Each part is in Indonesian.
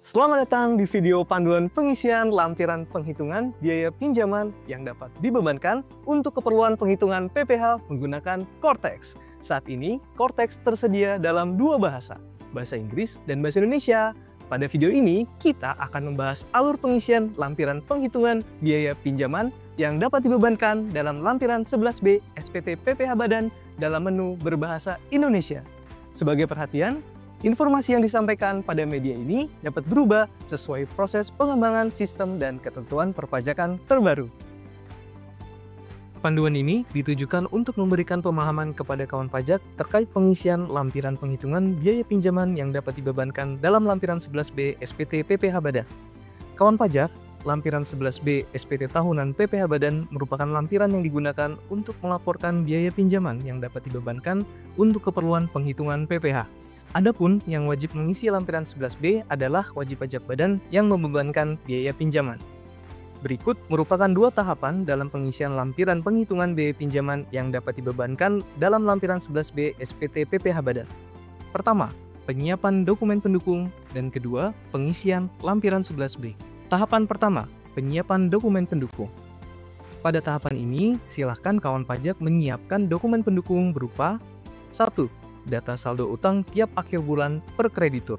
Selamat datang di video panduan pengisian lampiran penghitungan biaya pinjaman yang dapat dibebankan untuk keperluan penghitungan PPh menggunakan Cortex. Saat ini, Cortex tersedia dalam dua bahasa Inggris dan bahasa Indonesia. Pada video ini, kita akan membahas alur pengisian lampiran penghitungan biaya pinjaman yang dapat dibebankan dalam lampiran 11B SPT PPh Badan dalam menu berbahasa Indonesia. Sebagai perhatian, informasi yang disampaikan pada media ini dapat berubah sesuai proses pengembangan sistem dan ketentuan perpajakan terbaru. Panduan ini ditujukan untuk memberikan pemahaman kepada kawan pajak terkait pengisian lampiran penghitungan biaya pinjaman yang dapat dibebankan dalam lampiran 11B SPT PPh Badan. Kawan pajak, lampiran 11B SPT tahunan PPh Badan merupakan lampiran yang digunakan untuk melaporkan biaya pinjaman yang dapat dibebankan untuk keperluan penghitungan PPh. Adapun yang wajib mengisi lampiran 11B adalah wajib pajak badan yang membebankan biaya pinjaman. Berikut merupakan dua tahapan dalam pengisian lampiran penghitungan biaya pinjaman yang dapat dibebankan dalam lampiran 11B SPT PPh Badan. Pertama, penyiapan dokumen pendukung, dan kedua, pengisian lampiran 11B. Tahapan pertama, penyiapan dokumen pendukung. Pada tahapan ini, silakan kawan pajak menyiapkan dokumen pendukung berupa 1. Data saldo utang tiap akhir bulan per kreditur.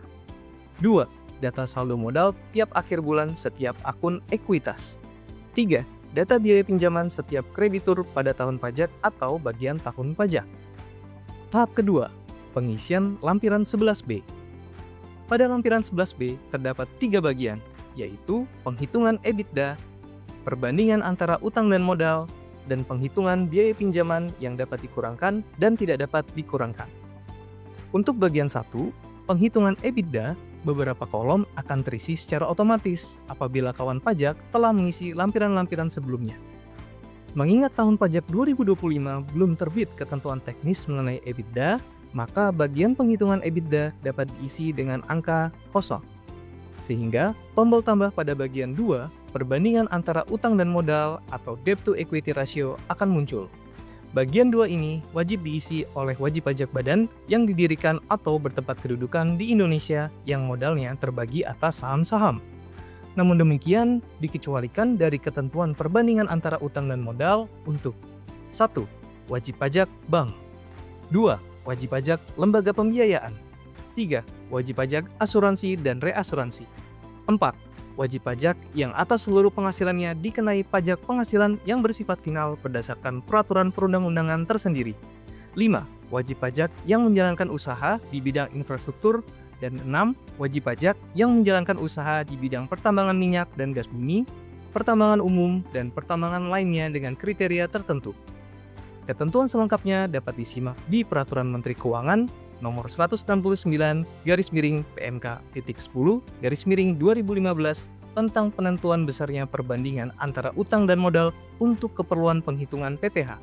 2. Data saldo modal tiap akhir bulan setiap akun ekuitas. 3. Data biaya pinjaman setiap kreditur pada tahun pajak atau bagian tahun pajak. Tahap kedua, pengisian lampiran 11B. Pada lampiran 11B terdapat 3 bagian, yaitu penghitungan EBITDA, perbandingan antara utang dan modal, dan penghitungan biaya pinjaman yang dapat dikurangkan dan tidak dapat dikurangkan. Untuk bagian 1, penghitungan EBITDA, beberapa kolom akan terisi secara otomatis apabila kawan pajak telah mengisi lampiran-lampiran sebelumnya. Mengingat tahun pajak 2025 belum terbit ketentuan teknis mengenai EBITDA, maka bagian penghitungan EBITDA dapat diisi dengan angka kosong. Sehingga tombol tambah pada bagian 2, perbandingan antara utang dan modal atau debt to equity ratio akan muncul. Bagian 2 ini wajib diisi oleh wajib pajak badan yang didirikan atau bertempat kedudukan di Indonesia yang modalnya terbagi atas saham-saham. Namun demikian, dikecualikan dari ketentuan perbandingan antara utang dan modal untuk 1. Wajib pajak bank. 2. Wajib pajak lembaga pembiayaan. 3. Wajib pajak asuransi dan reasuransi. 4. Wajib pajak yang atas seluruh penghasilannya dikenai pajak penghasilan yang bersifat final berdasarkan peraturan perundang-undangan tersendiri. 5. Wajib pajak yang menjalankan usaha di bidang infrastruktur. Dan 6. Wajib pajak yang menjalankan usaha di bidang pertambangan minyak dan gas bumi, pertambangan umum, dan pertambangan lainnya dengan kriteria tertentu. Ketentuan selengkapnya dapat disimak di Peraturan Menteri Keuangan Nomor 169-PMK.10-2015 tentang penentuan besarnya perbandingan antara utang dan modal untuk keperluan penghitungan PPh.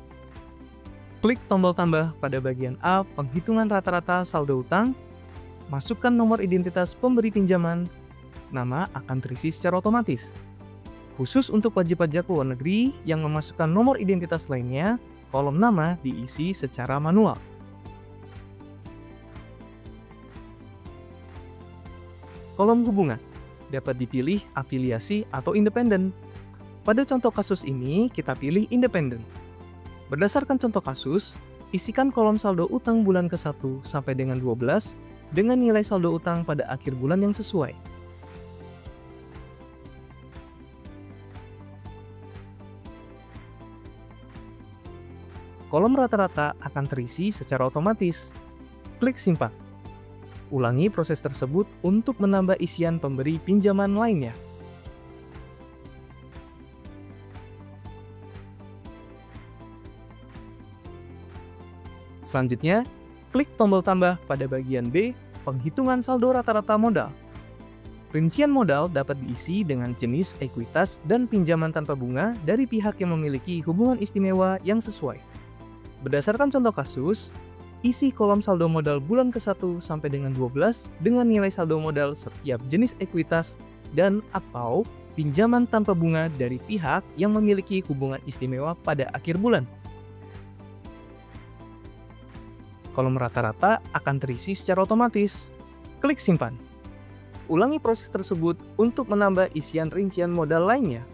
Klik tombol tambah pada bagian A penghitungan rata-rata saldo utang, masukkan nomor identitas pemberi pinjaman, nama akan terisi secara otomatis. Khusus untuk wajib pajak luar negeri yang memasukkan nomor identitas lainnya, kolom nama diisi secara manual. Kolom hubungan dapat dipilih afiliasi atau independen. Pada contoh kasus ini, kita pilih independen. Berdasarkan contoh kasus, isikan kolom saldo utang bulan ke-1 sampai dengan 12 dengan nilai saldo utang pada akhir bulan yang sesuai. Kolom rata-rata akan terisi secara otomatis. Klik simpan. Ulangi proses tersebut untuk menambah isian pemberi pinjaman lainnya. Selanjutnya, klik tombol tambah pada bagian B, penghitungan saldo rata-rata modal. Rincian modal dapat diisi dengan jenis ekuitas dan pinjaman tanpa bunga dari pihak yang memiliki hubungan istimewa yang sesuai. Berdasarkan contoh kasus, isi kolom saldo modal bulan ke-1 sampai dengan 12 dengan nilai saldo modal setiap jenis ekuitas dan atau pinjaman tanpa bunga dari pihak yang memiliki hubungan istimewa pada akhir bulan. Kolom rata-rata akan terisi secara otomatis. Klik simpan. Ulangi proses tersebut untuk menambah isian rincian modal lainnya.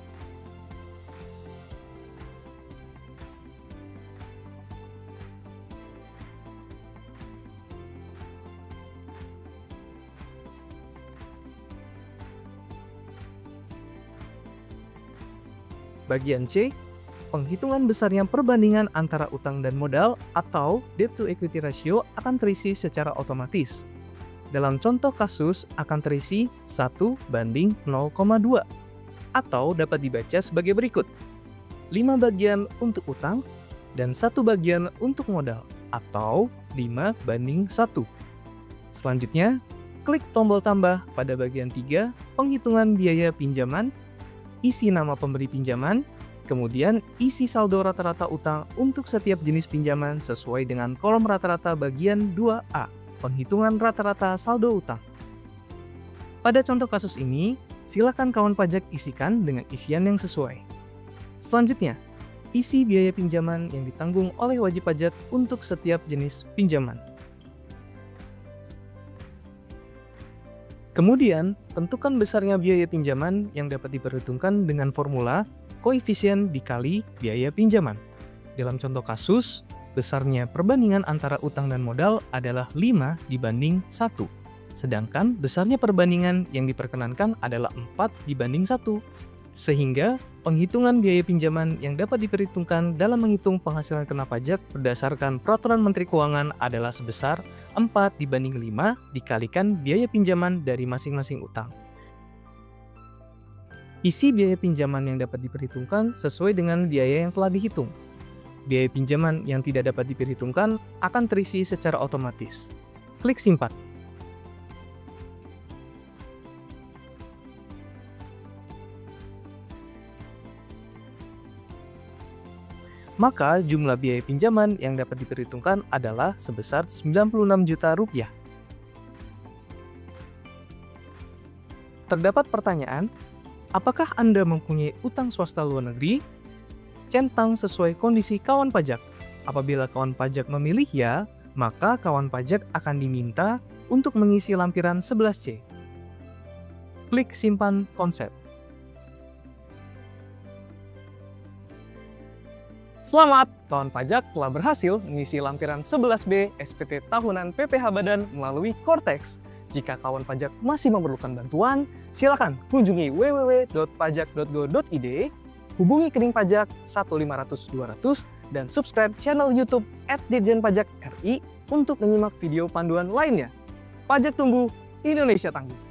Bagian C, penghitungan besarnya perbandingan antara utang dan modal atau debt to equity ratio akan terisi secara otomatis. Dalam contoh kasus akan terisi 1:0,2 atau dapat dibaca sebagai berikut. 5 bagian untuk utang dan 1 bagian untuk modal atau 5:1. Selanjutnya, klik tombol tambah pada bagian 3, penghitungan biaya pinjaman, isi nama pemberi pinjaman, kemudian isi saldo rata-rata utang untuk setiap jenis pinjaman sesuai dengan kolom rata-rata bagian 2A, penghitungan rata-rata saldo utang. Pada contoh kasus ini, silakan kawan pajak isikan dengan isian yang sesuai. Selanjutnya, isi biaya pinjaman yang ditanggung oleh wajib pajak untuk setiap jenis pinjaman. Kemudian, tentukan besarnya biaya pinjaman yang dapat diperhitungkan dengan formula koefisien dikali biaya pinjaman. Dalam contoh kasus, besarnya perbandingan antara utang dan modal adalah 5:1. Sedangkan besarnya perbandingan yang diperkenankan adalah 4:1. Sehingga penghitungan biaya pinjaman yang dapat diperhitungkan dalam menghitung penghasilan kena pajak berdasarkan Peraturan Menteri Keuangan adalah sebesar 4:5 dikalikan biaya pinjaman dari masing-masing utang. Isi biaya pinjaman yang dapat diperhitungkan sesuai dengan biaya yang telah dihitung. Biaya pinjaman yang tidak dapat diperhitungkan akan terisi secara otomatis. Klik simpan. Maka jumlah biaya pinjaman yang dapat diperhitungkan adalah sebesar 96 juta rupiah. Terdapat pertanyaan, apakah Anda mempunyai utang swasta luar negeri? Centang sesuai kondisi kawan pajak. Apabila kawan pajak memilih ya, maka kawan pajak akan diminta untuk mengisi lampiran 11C. Klik simpan konsep. Selamat, kawan pajak telah berhasil mengisi lampiran 11B SPT tahunan PPh Badan melalui Cortex. Jika kawan pajak masih memerlukan bantuan, silakan kunjungi www.pajak.go.id, hubungi Kening Pajak 1500200, dan subscribe channel YouTube @ditjenpajak RI untuk menyimak video panduan lainnya. Pajak tunggu, Indonesia tangguh.